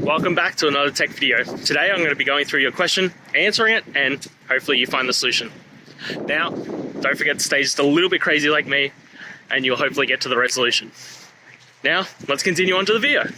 Welcome back to another tech video. Today I'm going to be going through your question, answering it, and hopefully you find the solution. Now, don't forget to stay just a little bit crazy like me, and you'll hopefully get to the resolution. Now, let's continue on to the video.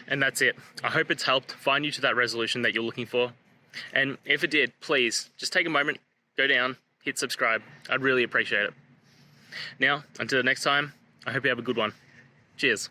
And that's it. I hope it's helped find you to that resolution that you're looking for. And if it did, please just take a moment, go down, hit subscribe. I'd really appreciate it. Now, until next time, I hope you have a good one. Cheers.